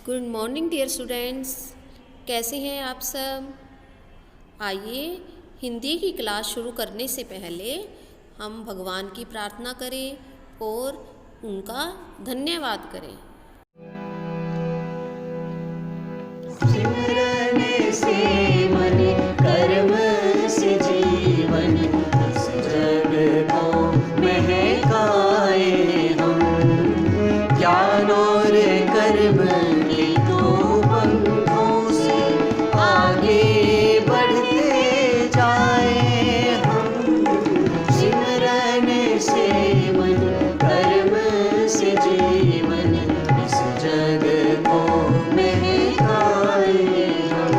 Good morning dear students. कैसे हैं आप सब। आइए हिंदी की क्लास शुरू करने से पहले हम भगवान की प्रार्थना करें और उनका धन्यवाद करें। सिमरन से मन कर्म से जीवन इस जग को महकाए हम। ज्ञान और कर्म के दो पंथों से आगे बढ़ते जाए हम। सिमरन से मन कर्म से जीवन इस जग को महकाए हम।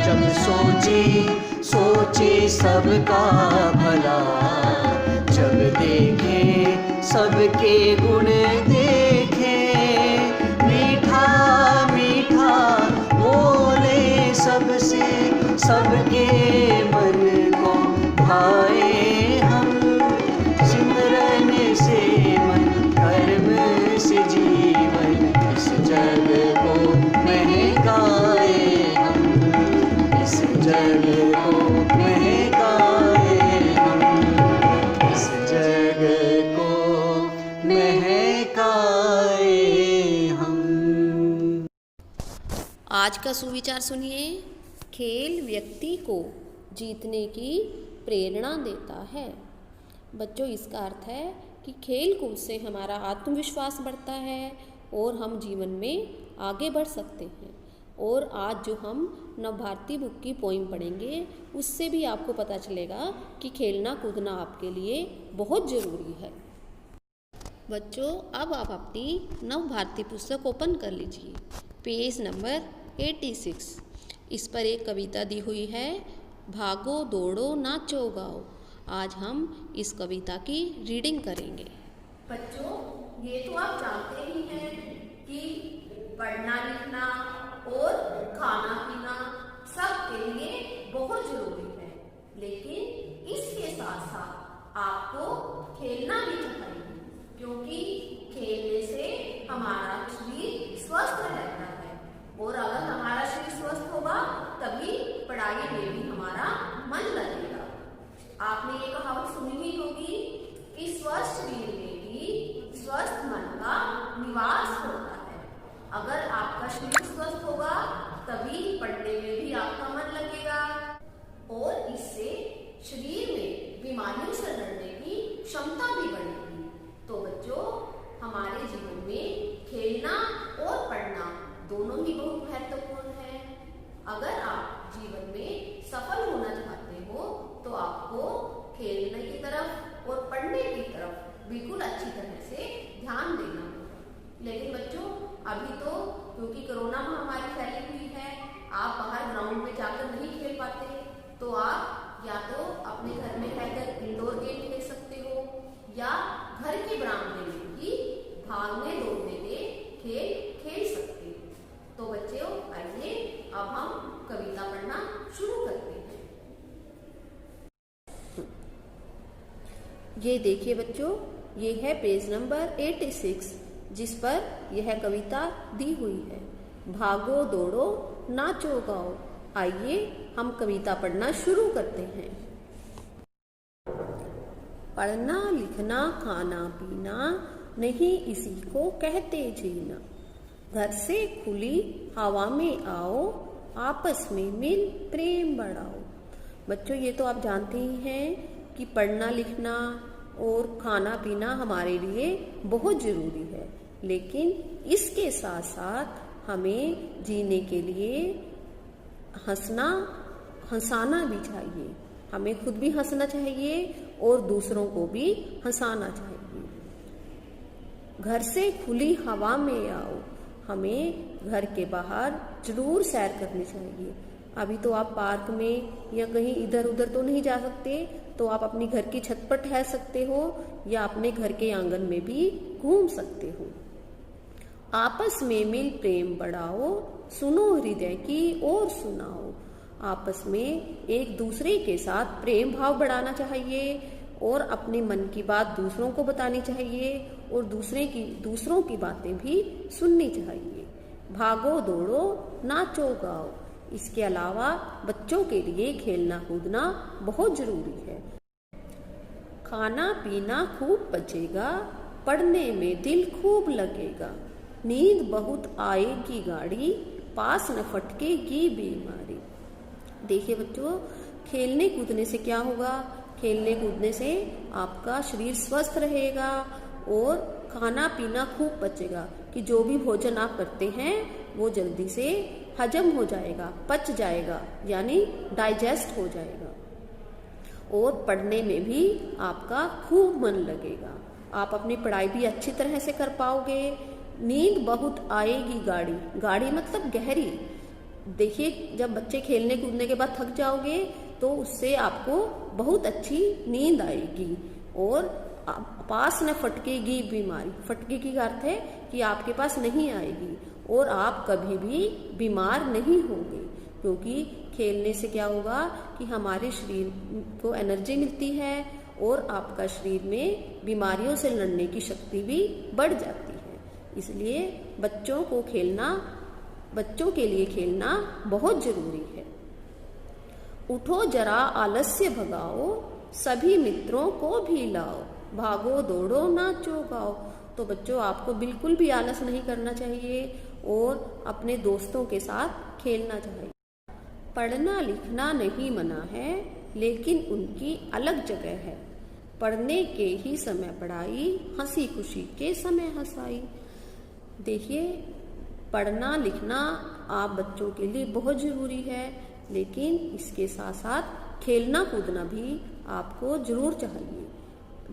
जब सोचे सबका भला, जब देखे सबके गुण देखे, मीठा मीठा बोले सबसे, सबके मन को भाए हम। सिमरन से मन कर्म से जीवन इस जग को महकाए हम। इस जग को महकाए हम। इस जग को महकाए हम। आज का सुविचार सुनिए। खेल व्यक्ति को जीतने की प्रेरणा देता है। बच्चों, इसका अर्थ है कि खेल कूद से हमारा आत्मविश्वास बढ़ता है और हम जीवन में आगे बढ़ सकते हैं। और आज जो हम नवभारती बुक की पोइम पढ़ेंगे उससे भी आपको पता चलेगा कि खेलना कूदना आपके लिए बहुत ज़रूरी है। बच्चों, अब आप अपनी नवभारती पुस्तक ओपन कर लीजिए। Page number 86। इस पर एक कविता दी हुई है, भागो दौड़ो नाचो गाओ। आज हम इस कविता की रीडिंग करेंगे। बच्चों, ये तो आप जानते ही हैं कि पढ़ना लिखना और खाना पीना सब के लिए बहुत जरूरी है, लेकिन इसके साथ साथ आपको खेलना भी चाहिए, क्योंकि खेलने से हमारा शरीर स्वस्थ रहता है। और अगर हमारा शरीर स्वस्थ होगा तभी पढ़ाई में भी हमारा मन लगेगा। आपने ये कहावत सुनी ही होगी कि स्वस्थ शरीर में भी स्वस्थ मन का निवास होता है। अगर आपका शरीर स्वस्थ होगा तभी पढ़ने में भी आपका मन लगेगा और इससे शरीर में बीमारियों से लड़ने की क्षमता भी बढ़ेगी। तो बच्चों, हमारे जीवन में खेलना और पढ़ना दोनों ही बहुत महत्वपूर्ण है। अगर आप जीवन में सफल होना चाहते हो तो आपको खेलने की तरफ और पढ़ने की तरफ बिल्कुल अच्छी तरह से ध्यान देना होगा। लेकिन बच्चों, अभी तो क्योंकि कोरोना महामारी फैली हुई है, आप बाहर ग्राउंड में जाकर नहीं खेल पाते, तो आप या तो अपने घर में रहकर इंडोर गेम खेल सकते हो या घर के बरामदे में भी भागने दौड़ने के खेल खेल सकते हो। तो बच्चों, आइए अब हम कविता पढ़ना शुरू करते हैं। ये देखिए बच्चों, ये है पेज नंबर 86 जिस पर यह कविता दी हुई है, भागो दौड़ो नाचो गाओ। आइए हम कविता पढ़ना शुरू करते हैं। पढ़ना लिखना खाना पीना नहीं इसी को कहते जीना। घर से खुली हवा में आओ, आपस में मिल प्रेम बढ़ाओ। बच्चों, ये तो आप जानते ही हैं कि पढ़ना लिखना और खाना पीना हमारे लिए बहुत ज़रूरी है, लेकिन इसके साथ साथ हमें जीने के लिए हंसाना भी चाहिए। हमें खुद भी हंसना चाहिए और दूसरों को भी हंसाना चाहिए। घर से खुली हवा में आओ, हमें घर के बाहर जरूर सैर करनी चाहिए। अभी तो आप पार्क में या कहीं इधर उधर तो नहीं जा सकते, तो आप अपनी घर की छत पर ठहर सकते हो या अपने घर के आंगन में भी घूम सकते हो। आपस में मिल प्रेम बढ़ाओ, सुनो हृदय की और सुनाओ। आपस में एक दूसरे के साथ प्रेम भाव बढ़ाना चाहिए और अपने मन की बात दूसरों को बतानी चाहिए और दूसरों की बातें भी सुननी चाहिए। भागो दौड़ो नाचो गाओ। इसके अलावा बच्चों के लिए खेलना कूदना बहुत जरूरी है। खाना पीना खूब पचेगा, पढ़ने में दिल खूब लगेगा, नींद बहुत आएगी गाड़ी, पास न फटकेगी बीमारी। देखिए बच्चों, खेलने कूदने से क्या होगा? खेलने कूदने से आपका शरीर स्वस्थ रहेगा और खाना पीना खूब पचेगा कि जो भी भोजन आप करते हैं वो जल्दी से हजम हो जाएगा, पच जाएगा, यानी डाइजेस्ट हो जाएगा। और पढ़ने में भी आपका खूब मन लगेगा, आप अपनी पढ़ाई भी अच्छी तरह से कर पाओगे। नींद बहुत आएगी गाड़ी, गाड़ी मतलब गहरी। देखिए, जब बच्चे खेलने कूदने के बाद थक जाओगे तो उससे आपको बहुत अच्छी नींद आएगी और पास न फटकेगी बीमारी। फटकेगी का अर्थ है कि आपके पास नहीं आएगी और आप कभी भी बीमार नहीं होंगे, क्योंकि खेलने से क्या होगा कि हमारे शरीर को एनर्जी मिलती है और आपका शरीर में बीमारियों से लड़ने की शक्ति भी बढ़ जाती है। इसलिए बच्चों के लिए खेलना बहुत जरूरी है। उठो जरा आलस्य भगाओ, सभी मित्रों को भी लाओ, भागो दौड़ो नाचो गाओ। तो बच्चों, आपको बिल्कुल भी आलस नहीं करना चाहिए और अपने दोस्तों के साथ खेलना चाहिए। पढ़ना लिखना नहीं मना है, लेकिन उनकी अलग जगह है। पढ़ने के ही समय पढ़ाई, हंसी खुशी के समय हंसाई। देखिए, पढ़ना लिखना आप बच्चों के लिए बहुत जरूरी है, लेकिन इसके साथ साथ खेलना कूदना भी आपको जरूर चाहिए।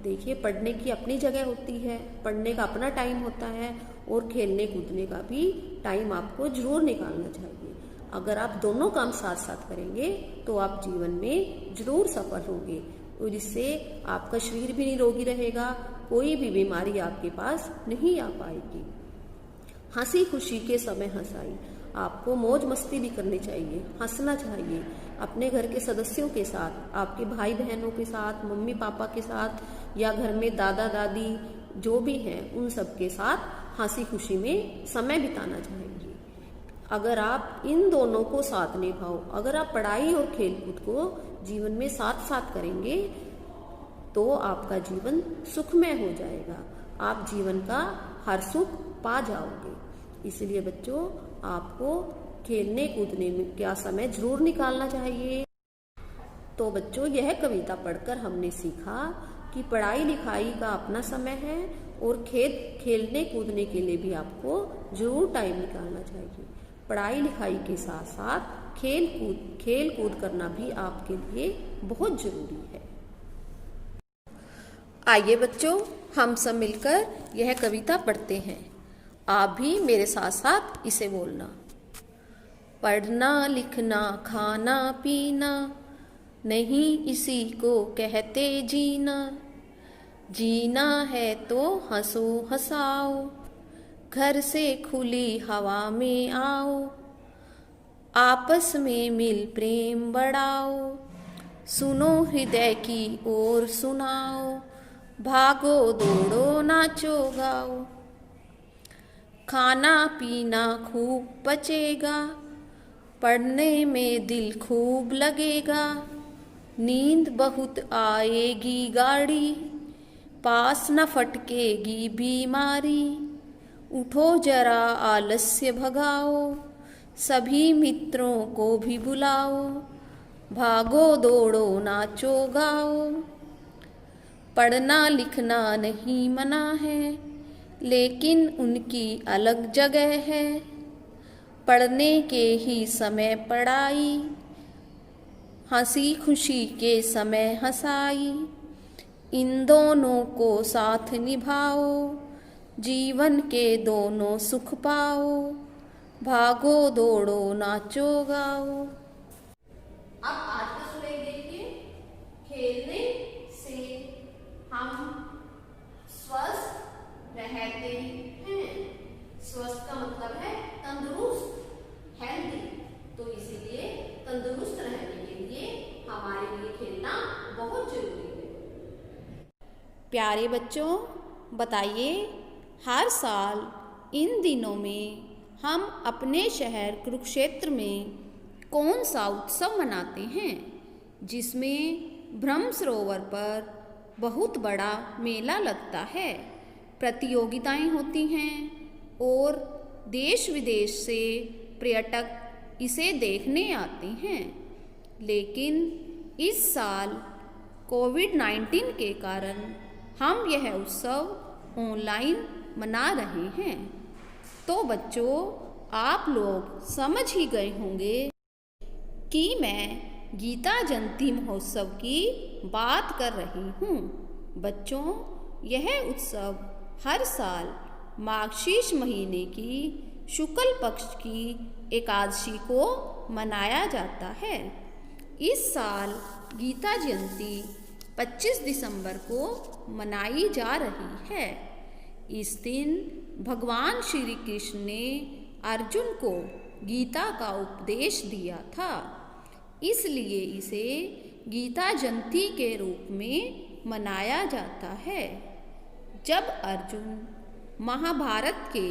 देखिए, पढ़ने की अपनी जगह होती है, पढ़ने का अपना टाइम होता है और खेलने कूदने का भी टाइम आपको जरूर निकालना चाहिए। अगर आप दोनों काम साथ साथ करेंगे तो आप जीवन में जरूर सफल होंगे और इससे आपका शरीर भी निरोगी रहेगा, कोई भी बीमारी आपके पास नहीं आ पाएगी। हंसी खुशी के समय हंसाई। आपको मौज मस्ती भी करनी चाहिए, हंसना चाहिए अपने घर के सदस्यों के साथ, आपके भाई बहनों के साथ, मम्मी पापा के साथ या घर में दादा दादी जो भी हैं उन सब के साथ हंसी खुशी में समय बिताना चाहिए। अगर आप इन दोनों को साथ निभाओ, अगर आप पढ़ाई और खेलकूद को जीवन में साथ साथ करेंगे तो आपका जीवन सुखमय हो जाएगा, आप जीवन का हर सुख पा जाओगे। इसलिए बच्चों, आपको खेलने कूदने में क्या समय जरूर निकालना चाहिए। तो बच्चों, यह कविता पढ़कर हमने सीखा कि पढ़ाई लिखाई का अपना समय है और खेलने कूदने के लिए भी आपको जरूर टाइम निकालना चाहिए। पढ़ाई लिखाई के साथ साथ खेल कूद करना भी आपके लिए बहुत जरूरी है। आइए बच्चों, हम सब मिलकर यह कविता पढ़ते हैं। आप भी मेरे साथ साथ इसे बोलना। पढ़ना लिखना खाना पीना, नहीं इसी को कहते जीना। जीना है तो हंसो हंसाओ, घर से खुली हवा में आओ। आपस में मिल प्रेम बढ़ाओ, सुनो हृदय की ओर सुनाओ। भागो दौड़ो नाचो गाओ, खाना पीना खूब पचेगा, पढ़ने में दिल खूब लगेगा। नींद बहुत आएगी गाड़ी, पास न फटकेगी बीमारी। उठो जरा आलस्य भगाओ, सभी मित्रों को भी बुलाओ। भागो दौड़ो नाचो गाओ, पढ़ना लिखना नहीं मना है, लेकिन उनकी अलग जगह है। पढ़ने के ही समय पढ़ाई, हंसी खुशी के समय हंसाई। इन दोनों को साथ निभाओ, जीवन के दोनों सुख पाओ। भागो दौड़ो नाचो गाओ। अब आज का सुनेंगे देखिए, खेलने से हम स्वस्थ रहते हैं। स्वस्थ का मतलब है तंदुरुस्त, हेल्दी। तो इसीलिए तंदुरुस्त प्यारे बच्चों, बताइए हर साल इन दिनों में हम अपने शहर कुरुक्षेत्र में कौन सा उत्सव मनाते हैं जिसमें ब्रह्म सरोवर पर बहुत बड़ा मेला लगता है, प्रतियोगिताएं होती हैं और देश विदेश से पर्यटक इसे देखने आते हैं। लेकिन इस साल कोविड-19 के कारण हम यह उत्सव ऑनलाइन मना रहे हैं। तो बच्चों, आप लोग समझ ही गए होंगे कि मैं गीता जयंती महोत्सव की बात कर रही हूँ। बच्चों, यह उत्सव हर साल मार्गशीर्ष महीने की शुक्ल पक्ष की एकादशी को मनाया जाता है। इस साल गीता जयंती 25 दिसंबर को मनाई जा रही है। इस दिन भगवान श्री कृष्ण ने अर्जुन को गीता का उपदेश दिया था, इसलिए इसे गीता जयंती के रूप में मनाया जाता है। जब अर्जुन महाभारत के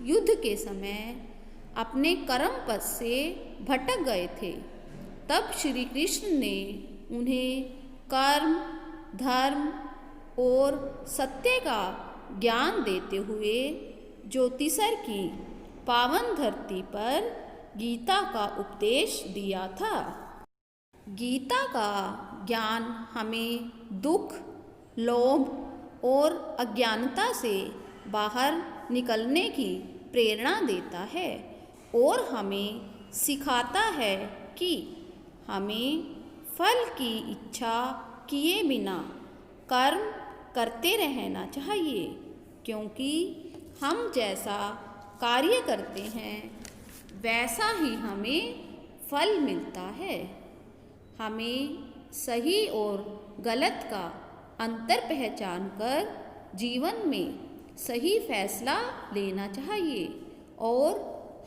युद्ध के समय अपने कर्म पथ से भटक गए थे, तब श्री कृष्ण ने उन्हें कर्म, धर्म और सत्य का ज्ञान देते हुए ज्योतिषर की पावन धरती पर गीता का उपदेश दिया था। गीता का ज्ञान हमें दुख, लोभ और अज्ञानता से बाहर निकलने की प्रेरणा देता है और हमें सिखाता है कि हमें फल की इच्छा किए बिना कर्म करते रहना चाहिए, क्योंकि हम जैसा कार्य करते हैं वैसा ही हमें फल मिलता है। हमें सही और गलत का अंतर पहचान कर जीवन में सही फैसला लेना चाहिए और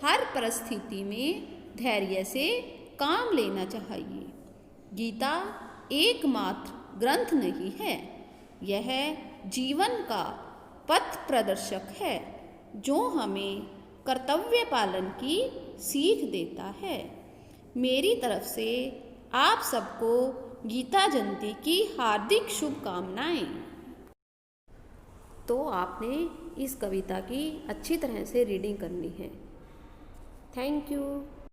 हर परिस्थिति में धैर्य से काम लेना चाहिए। गीता एकमात्र ग्रंथ नहीं है, यह जीवन का पथ प्रदर्शक है जो हमें कर्तव्य पालन की सीख देता है। मेरी तरफ से आप सबको गीता जयंती की हार्दिक शुभकामनाएं। तो आपने इस कविता की अच्छी तरह से रीडिंग करनी है। Thank you.